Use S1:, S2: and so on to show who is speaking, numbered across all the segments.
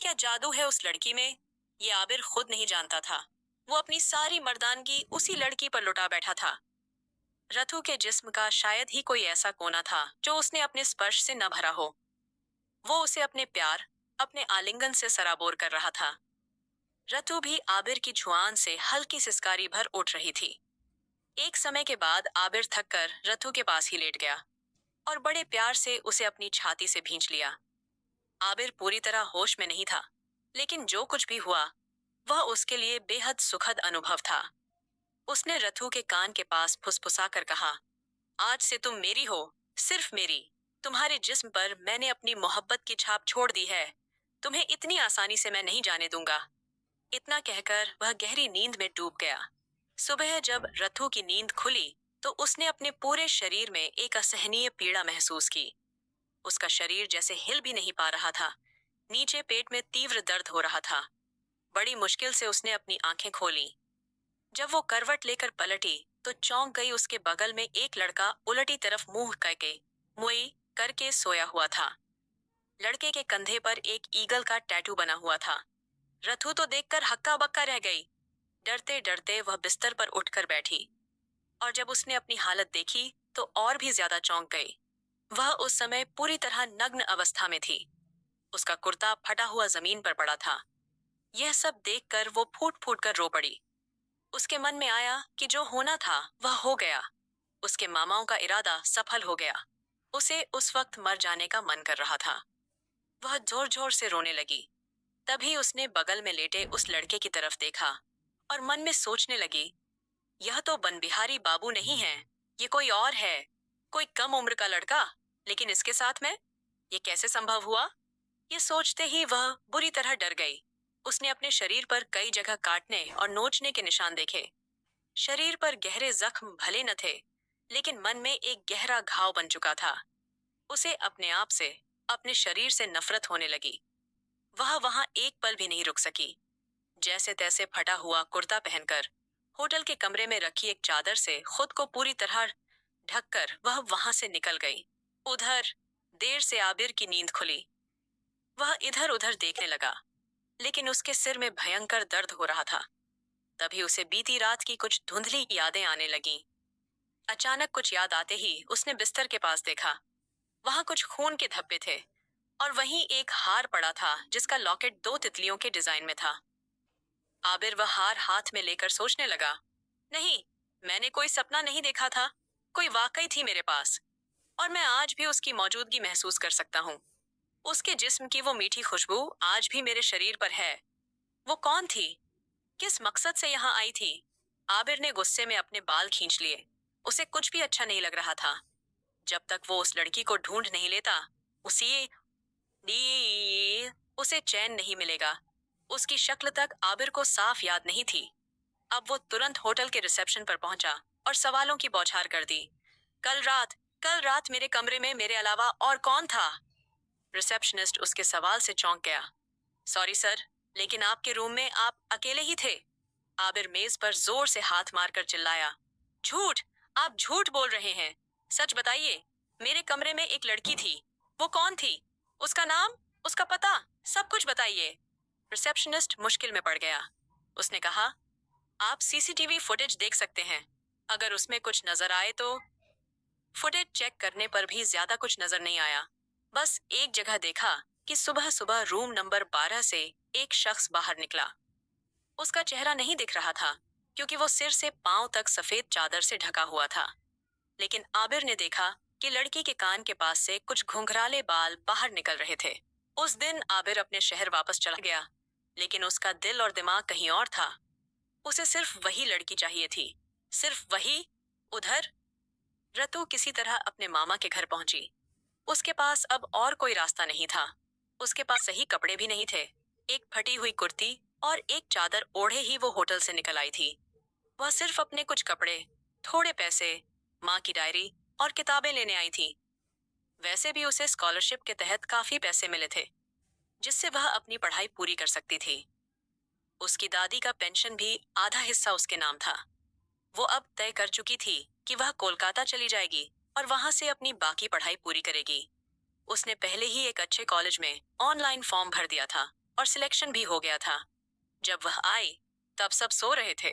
S1: क्या जादू है उस लड़की में? ये आबिर खुद नहीं जानता था। वो अपनी सारी मर्दानगी उसी लड़की पर लुटा बैठा था। रथु के जिस्म का शायद ही कोई ऐसा कोना था जो उसने अपने स्पर्श से न भरा हो। वो उसे अपने प्यार, अपने आलिंगन से सराबोर कर रहा था। रतु भी आबिर की छुआन से हल्की सिसकारी भर उठ रही थी। एक समय के बाद आबिर थक कर रतु के पास ही लेट गया और बड़े प्यार से उसे अपनी छाती से भींच लिया। आबिर पूरी तरह होश में नहीं था, लेकिन जो कुछ भी हुआ वह उसके लिए बेहद सुखद अनुभव था। उसने रथु के कान के पास फुसफुसा कर कहा, आज से तुम मेरी हो, सिर्फ मेरी। तुम्हारे जिस्म पर मैंने अपनी मोहब्बत की छाप छोड़ दी है। तुम्हें इतनी आसानी से मैं नहीं जाने दूंगा। इतना कहकर वह गहरी नींद में डूब गया। सुबह जब रथु की नींद खुली तो उसने अपने पूरे शरीर में एक असहनीय पीड़ा महसूस की। उसका शरीर जैसे हिल भी नहीं पा रहा था। नीचे पेट में तीव्र दर्द हो रहा था। बड़ी मुश्किल से उसने अपनी आंखें खोली। जब वो करवट लेकर पलटी तो चौंक गई। उसके बगल में एक लड़का उलटी तरफ मुंह करके मुई करके सोया हुआ था। लड़के के कंधे पर एक ईगल का टैटू बना हुआ था। रथु तो देखकर हक्का बक्का रह गई। डरते डरते वह बिस्तर पर उठकर बैठी और जब उसने अपनी हालत देखी तो और भी ज्यादा चौंक गई। वह उस समय पूरी तरह नग्न अवस्था में थी। उसका कुर्ता फटा हुआ जमीन पर पड़ा था। यह सब देखकर वो फूट फूट कर रो पड़ी। उसके मन में आया कि जो होना था वह हो गया। उसके मामाओं का इरादा सफल हो गया। उसे उस वक्त मर जाने का मन कर रहा था। वह जोर जोर से रोने लगी। तभी उसने बगल में लेटे उस लड़के की तरफ देखा और मन में सोचने लगी, यह तो बनबिहारी बाबू नहीं है, ये कोई और है। कोई कम उम्र का लड़का, लेकिन इसके साथ में ये कैसे संभव हुआ? ये सोचते ही वह बुरी तरह डर गई। उसने अपने शरीर पर कई जगह काटने और नोचने के निशान देखे। शरीर पर गहरे जख्म भले न थे, लेकिन मन में एक गहरा घाव बन चुका था। उसे अपने आप से, अपने शरीर से नफरत होने लगी। वह वहां एक पल भी नहीं रुक सकी। जैसे तैसे फटा हुआ कुर्ता पहनकर होटल के कमरे में रखी एक चादर से खुद को पूरी तरह ढककर वह वहां से निकल गई। उधर देर से आबिर की नींद खुली। वह इधर उधर देखने लगा, लेकिन उसके सिर में भयंकर दर्द हो रहा था। तभी उसे बीती रात की कुछ धुंधली यादें आने लगीं। अचानक कुछ याद आते ही उसने बिस्तर के पास देखा। वहां कुछ खून के धब्बे थे और वहीं एक हार पड़ा था जिसका लॉकेट 2 तितलियों के डिजाइन में था। आबिर वह हार हाथ में लेकर सोचने लगा, नहीं, मैंने कोई सपना नहीं देखा था, कोई वाकई थी मेरे पास और मैं आज भी उसकी मौजूदगी महसूस कर सकता हूँ। उसके जिस्म की वो मीठी खुशबू आज भी मेरे शरीर पर है। वो कौन थी? किस मकसद से यहाँ आई थी? आबिर ने गुस्से में अपने बाल खींच लिए। उसे कुछ भी अच्छा नहीं लग रहा था। जब तक वो उस लड़की को ढूंढ नहीं लेता, उसी उसे चैन नहीं मिलेगा। उसकी शक्ल तक आबिर को साफ याद नहीं थी। अब वो तुरंत होटल के रिसेप्शन पर पहुंचा और सवालों की बौछार कर दी। कल रात मेरे कमरे में मेरे अलावा और कौन था? रिसेप्शनिस्ट उसके सवाल से चौंक गया। सॉरी सर, लेकिन आपके रूम में आप अकेले ही थे। आबिर मेज पर जोर से हाथ मारकर चिल्लाया, झूठ! आप झूठ बोल रहे हैं। सच बताइए, मेरे कमरे में एक लड़की थी। वो कौन थी? उसका नाम, उसका पता, सब कुछ बताइए। रिसेप्शनिस्ट मुश्किल में पड़ गया। उसने कहा, आप सीसीटीवी फुटेज देख सकते हैं। अगर उसमें कुछ नजर आए तो। फुटेज चेक करने पर भी ज्यादा कुछ नजर नहीं आया। बस एक जगह देखा कि सुबह सुबह रूम नंबर 12 से एक शख्स बाहर निकला। उसका चेहरा नहीं दिख रहा था क्योंकि वो सिर से पांव तक सफेद चादर से ढका हुआ था। लेकिन आबिर ने देखा कि लड़की के कान के पास से कुछ घुंघराले बाल बाहर निकल रहे थे। उस दिन आबिर अपने शहर वापस चला गया, लेकिन उसका दिल और दिमाग कहीं और था। उसे सिर्फ वही लड़की चाहिए थी, सिर्फ वही। उधर रतु किसी तरह अपने मामा के घर पहुंची। उसके पास अब और कोई रास्ता नहीं था। उसके पास सही कपड़े भी नहीं थे। एक फटी हुई कुर्ती और एक चादर ओढ़े ही वो होटल से निकल आई थी। वह सिर्फ अपने कुछ कपड़े, थोड़े पैसे, माँ की डायरी और किताबें लेने आई थी। वैसे भी उसे स्कॉलरशिप के तहत काफी पैसे मिले थे, जिससे वह अपनी पढ़ाई पूरी कर सकती थी। उसकी दादी का पेंशन भी आधा हिस्सा उसके नाम था। वो अब तय कर चुकी थी कि वह कोलकाता चली जाएगी और वहां से अपनी बाकी पढ़ाई पूरी करेगी। उसने पहले ही एक अच्छे कॉलेज में ऑनलाइन फॉर्म भर दिया था और सिलेक्शन भी हो गया था। जब वह आई तब सब सो रहे थे।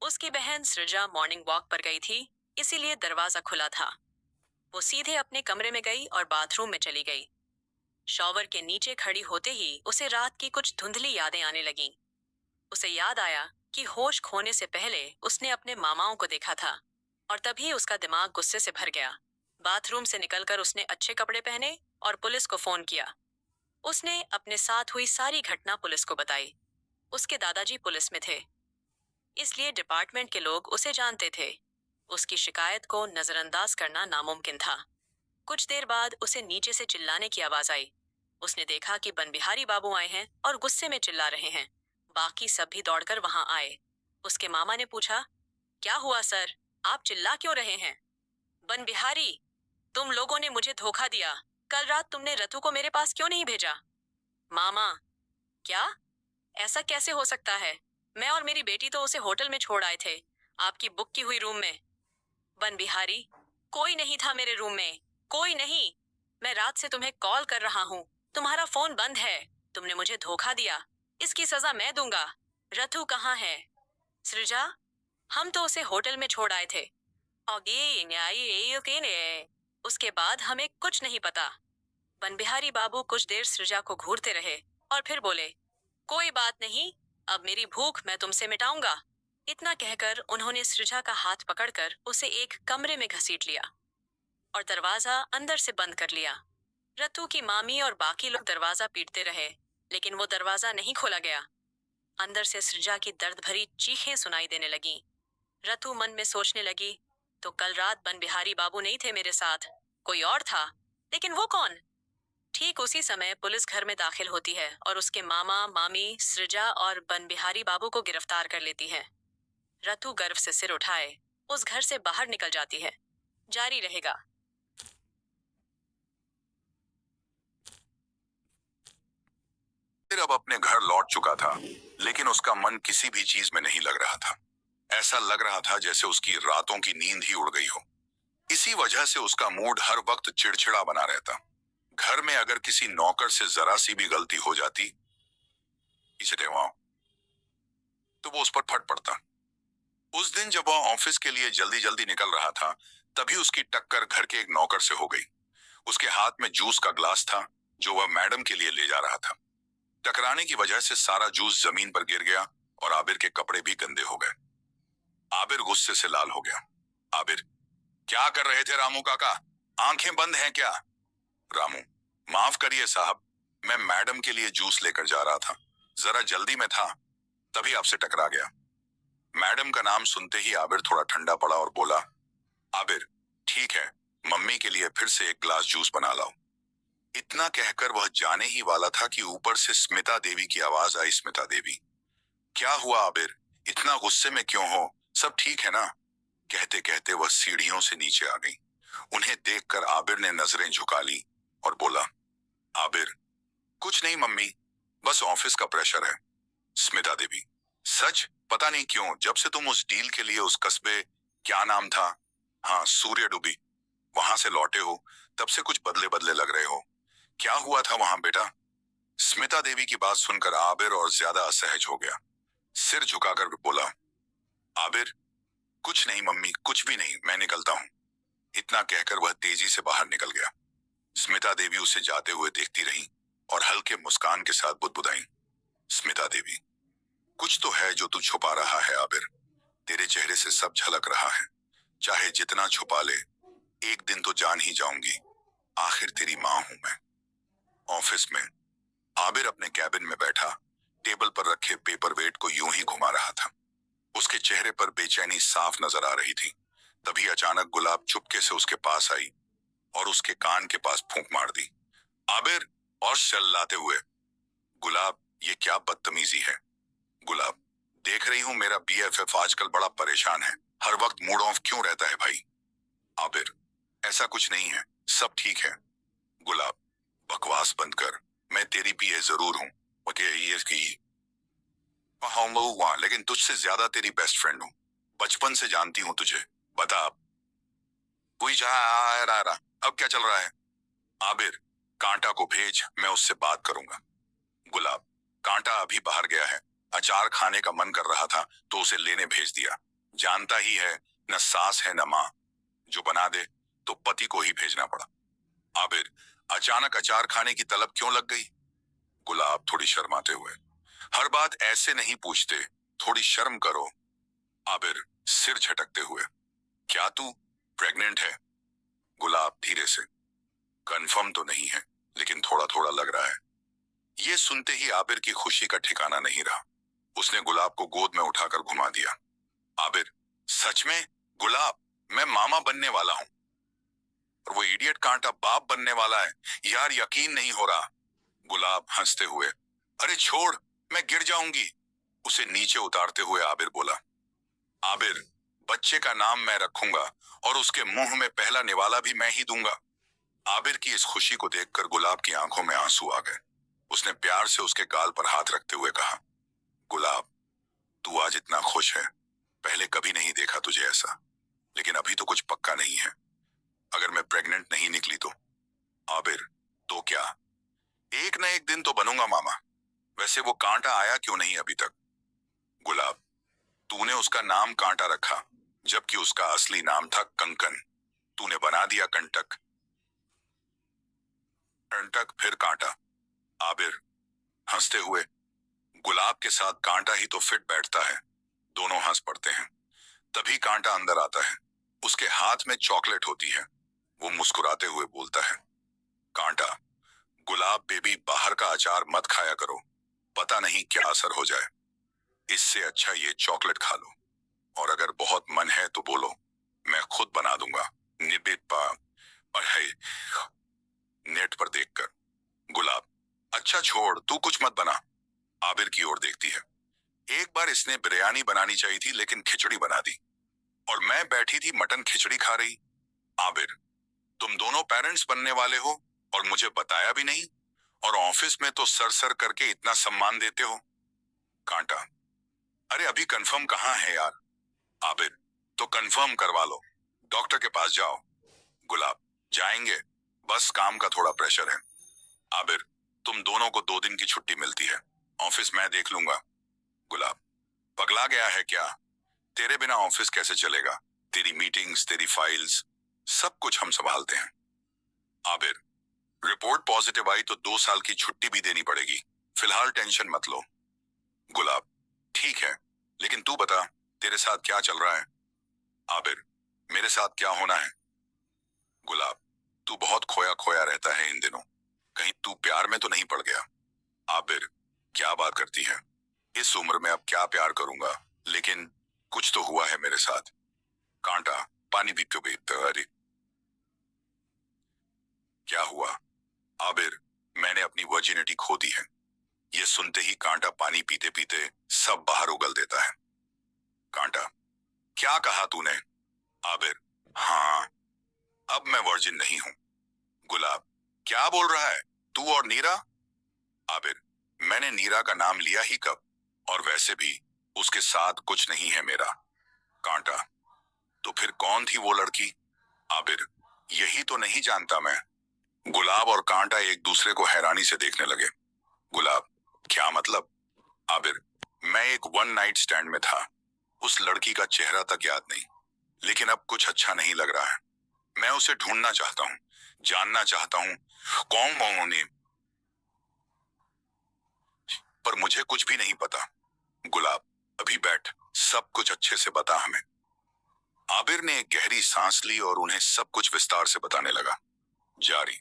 S1: उसकी बहन सृजा मॉर्निंग वॉक पर गई थी, इसीलिए दरवाजा खुला था। वो सीधे अपने कमरे में गई और बाथरूम में चली गई। शॉवर के नीचे खड़ी होते ही उसे रात की कुछ धुंधली यादें आने लगीं। उसे याद आया कि होश खोने से पहले उसने अपने मामाओं को देखा था, और तभी उसका दिमाग गुस्से से भर गया। बाथरूम से निकलकर उसने अच्छे कपड़े पहने और पुलिस को फोन किया। उसने अपने साथ हुई सारी घटना पुलिस को बताई। उसके दादाजी पुलिस में थे, इसलिए डिपार्टमेंट के लोग उसे जानते थे। उसकी शिकायत को नजरअंदाज करना नामुमकिन था। कुछ देर बाद उसे नीचे से चिल्लाने की आवाज आई। उसने देखा कि बनबिहारी बाबू आए हैं और गुस्से में चिल्ला रहे हैं। बाकी सब भी दौड़कर वहां आए। उसके मामा ने पूछा, क्या हुआ सर, आप चिल्ला क्यों रहे हैं? बनबिहारी, तुम लोगों ने मुझे धोखा दिया। कल रात तुमने रतु को मेरे पास क्यों नहीं भेजा? मामा, क्या? ऐसा कैसे हो सकता है? मैं और मेरी बेटी तो उसे होटल में छोड़ आए थे, आपकी बुक की हुई रूम में। बनबिहारी, कोई नहीं था मेरे रूम में, कोई नहीं। मैं रात से तुम्हें कॉल कर रहा हूँ, तुम्हारा फोन बंद है। तुमने मुझे धोखा दिया, इसकी सजा मैं दूंगा। रथु कहाँ है? सृजा, हम तो उसे होटल में छोड़ आए थे। उसके बाद हमें कुछ नहीं पता। बनबिहारी बाबू कुछ देर सृजा को घूरते रहे और फिर बोले, कोई बात नहीं, अब मेरी भूख मैं तुमसे मिटाऊंगा। इतना कहकर उन्होंने सृजा का हाथ पकड़कर उसे एक कमरे में घसीट लिया और दरवाजा अंदर से बंद कर लिया। रतु की मामी और बाकी लोग दरवाजा पीटते रहे, लेकिन वो दरवाजा नहीं खोला गया। अंदर से सृजा की दर्द भरी चीखें सुनाई देने लगी। रतु मन में सोचने लगी, तो कल रात बनबिहारी बाबू नहीं थे मेरे साथ, कोई और था। लेकिन वो कौन? ठीक उसी समय पुलिस घर में दाखिल होती है और उसके मामा मामी सृजा और बनबिहारी बाबू को गिरफ्तार कर लेती है। रतु गर्व से सिर उठाए उस घर से बाहर निकल जाती है। जारी रहेगा।
S2: फिर अब अपने घर लौट चुका था, लेकिन उसका मन किसी भी चीज में नहीं लग रहा था। ऐसा लग रहा था जैसे उसकी रातों की नींद ही उड़ गई हो। इसी वजह से उसका मूड हर वक्त चिड़चिड़ा बना रहता। घर में अगर किसी नौकर से जरा सी भी गलती हो जाती, इसे वहां, तो वो उस पर फट पड़ता। उस दिन जब वह ऑफिस के लिए जल्दी जल्दी निकल रहा था, तभी उसकी टक्कर घर के एक नौकर से हो गई। उसके हाथ में जूस का ग्लास था जो वह मैडम के लिए ले जा रहा था। टकराने की वजह से सारा जूस जमीन पर गिर गया और आबिर के कपड़े भी गंदे हो गए। आबिर गुस्से से लाल हो गया। आबिर, क्या कर रहे थे रामू काका? आंखें बंद हैं क्या? रामू, माफ करिए साहब, मैं मैडम के लिए जूस लेकर जा रहा था, जरा जल्दी में था, तभी आपसे टकरा गया। मैडम का नाम सुनते ही आबिर थोड़ा ठंडा पड़ा और बोला, आबिर, ठीक है, मम्मी के लिए फिर से एक ग्लास जूस बना लाओ। इतना कहकर वह जाने ही वाला था कि ऊपर से स्मिता देवी की आवाज आई। स्मिता देवी, क्या हुआ आबिर, इतना गुस्से में क्यों हो? सब ठीक है ना? कहते कहते वह सीढ़ियों से नीचे आ गई। उन्हें देखकर आबिर ने नजरें झुका ली और बोला, आबिर, कुछ नहीं मम्मी, बस ऑफिस का प्रेशर है। स्मिता देवी, सच? पता नहीं क्यों जब से तुम उस डील के लिए उस कस्बे, क्या नाम था, हाँ सूर्य डूबी, वहां से लौटे हो, तब से कुछ बदले बदले लग रहे हो। क्या हुआ था वहां बेटा? स्मिता देवी की बात सुनकर आबिर और ज्यादा असहज हो गया। सिर झुकाकर बोला, आबिर, कुछ नहीं मम्मी, कुछ भी नहीं, मैं निकलता हूं। इतना कहकर वह तेजी से बाहर निकल गया। स्मिता देवी उसे जाते हुए देखती रही और हल्के मुस्कान के साथ बुदबुदाई, स्मिता देवी, कुछ तो है जो तू छुपा रहा है आबिर, तेरे चेहरे से सब झलक रहा है। चाहे जितना छुपा ले, एक दिन तो जान ही जाऊंगी, आखिर तेरी मां हूं मैं। ऑफिस में आबिर अपने कैबिन में बैठा टेबल पर रखे पेपर वेट को यूं ही घुमा रहा था। उसके चेहरे पर बेचैनी साफ नजर आ रही थी। तभी अचानक गुलाब चुपके से उसके पास आई और उसके कान के पास फूंक मार दी। आबिर, और चिल्लाते हुए, गुलाब, ये क्या बदतमीजी है? गुलाब, देख रही हूं मेरा बीएफएफ आजकल बड़ा परेशान है, हर वक्त मूड ऑफ क्यों रहता है भाई? आबिर, ऐसा कुछ नहीं है, सब ठीक है। गुलाब, बकवास बंद कर, मैं तेरी पीए जरूर हूं, लेकिन तुझसे ज्यादा तेरी बेस्ट फ्रेंड हूं, बचपन से जानती हूं तुझे। बता अब, कोई रहा, अब क्या चल रहा है? आबिर, कांटा को भेज, मैं उससे बात करूंगा। गुलाब, कांटा अभी बाहर गया है, अचार खाने का मन कर रहा था तो उसे लेने भेज दिया। जानता ही है, न सास है न माँ, जो बना दे तो पति को ही भेजना पड़ा। आबिर, अचानक अचार खाने की तलब क्यों लग गई? गुलाब थोड़ी शर्माते हुए, हर बात ऐसे नहीं पूछते, थोड़ी शर्म करो। आबिर सिर झटकते हुए, क्या तू प्रेग्नेंट है? गुलाब धीरे से, कंफर्म तो नहीं है, लेकिन थोड़ा थोड़ा लग रहा है। ये सुनते ही आबिर की खुशी का ठिकाना नहीं रहा। उसने गुलाब को गोद में उठाकर घुमा दिया। आबिर, सच में? गुलाब, मैं मामा बनने वाला हूं और वो इडियट कांटा बाप बनने वाला है। यार यकीन नहीं हो रहा। गुलाब हंसते हुए, अरे छोड़, मैं गिर जाऊंगी। उसे नीचे उतारते हुए आबिर बोला। आबिर, बच्चे का नाम मैं रखूंगा और उसके मुंह में पहला निवाला भी मैं ही दूंगा। आबिर की इस खुशी को देखकर गुलाब की आंखों में आंसू आ गए। उसने प्यार से उसके गाल पर हाथ रखते हुए कहा, गुलाब, तू आज इतना खुश है, पहले कभी नहीं देखा तुझे ऐसा। लेकिन अभी तो कुछ पक्का नहीं है। अगर मैं प्रेग्नेंट नहीं निकली तो? आबिर, तो क्या? एक न एक दिन तो बनूंगा मामा। वैसे वो कांटा आया क्यों नहीं अभी तक? गुलाब, तूने उसका नाम कांटा रखा, जबकि उसका असली नाम था कंकन। तूने बना दिया कंटक। कंटक फिर कांटा। आबिर हंसते हुए, गुलाब के साथ कांटा ही तो फिट बैठता है। दोनों हंस पड़ते हैं। तभी कांटा अंदर आता है। उसके हाथ में चॉकलेट होती है। वो मुस्कुराते हुए बोलता है, कांटा, गुलाब बेबी, बाहर का अचार मत खाया करो, पता नहीं क्या असर हो जाए। इससे अच्छा ये चॉकलेट खा लो। और अगर बहुत मन है तो बोलो, मैं खुद बना दूंगा। निबित पा और है नेट पर देखकर। गुलाब, अच्छा छोड़, तू कुछ मत बना। आबिर की ओर देखती है। एक बार इसने बिरयानी बनानी चाहिए थी, लेकिन खिचड़ी बना दी और मैं बैठी थी मटन खिचड़ी खा रही। आबिर, तुम दोनों पेरेंट्स बनने वाले हो और मुझे बताया भी नहीं, और ऑफिस में तो सर सर करके इतना सम्मान देते हो। कांटा, अरे अभी कंफर्म कहाँ है यार। आबिर, तो कंफर्म करवा लो, डॉक्टर के पास जाओ। गुलाब, जाएंगे, बस काम का थोड़ा प्रेशर है। आबिर, तुम दोनों को 2 दिन की छुट्टी मिलती है, ऑफिस मैं देख लूंगा। गुलाब, पगला गया है क्या? तेरे बिना ऑफिस कैसे चलेगा? तेरी मीटिंग्स, तेरी फाइल्स, सब कुछ हम संभालते हैं। आबिर, रिपोर्ट पॉजिटिव आई तो 2 साल की छुट्टी भी देनी पड़ेगी। फिलहाल टेंशन मत लो। गुलाब, ठीक है, लेकिन तू बता, तेरे साथ क्या चल रहा है? आबिर, मेरे साथ क्या होना है? गुलाब, तू बहुत खोया खोया रहता है इन दिनों, कहीं तू प्यार में तो नहीं पड़ गया? आबिर, क्या बात करती है, इस उम्र में अब क्या प्यार करूंगा, लेकिन कुछ तो हुआ है मेरे साथ। कांटा पानी पीते हुए, अरे क्या हुआ? आबिर, मैंने अपनी वर्जिनिटी खो दी है। ये सुनते ही कांटा पानी पीते पीते सब बाहर उगल देता है। कांटा, क्या कहा तूने? आबिर, हाँ, अब मैं वर्जिन नहीं हूं। गुलाब, क्या बोल रहा है तू और नीरा? आबिर, मैंने नीरा का नाम लिया ही कब, और वैसे भी उसके साथ कुछ नहीं है मेरा। कांटा, तो फिर कौन थी वो लड़की? आबिर, यही तो नहीं जानता मैं। गुलाब और कांटा एक दूसरे को हैरानी से देखने लगे। गुलाब, क्या मतलब? आबिर, मैं एक 1 नाइट स्टैंड में था। उस लड़की का चेहरा तक याद नहीं, लेकिन अब कुछ अच्छा नहीं लग रहा है। मैं उसे ढूंढना चाहता हूँ, जानना चाहता हूँ कौन उन्होंने, पर मुझे कुछ भी नहीं पता। गुलाब, अभी बैठ, सब कुछ अच्छे से बता हमें। आबिर ने एक गहरी सांस ली और उन्हें सब कुछ विस्तार से बताने लगा। जारी,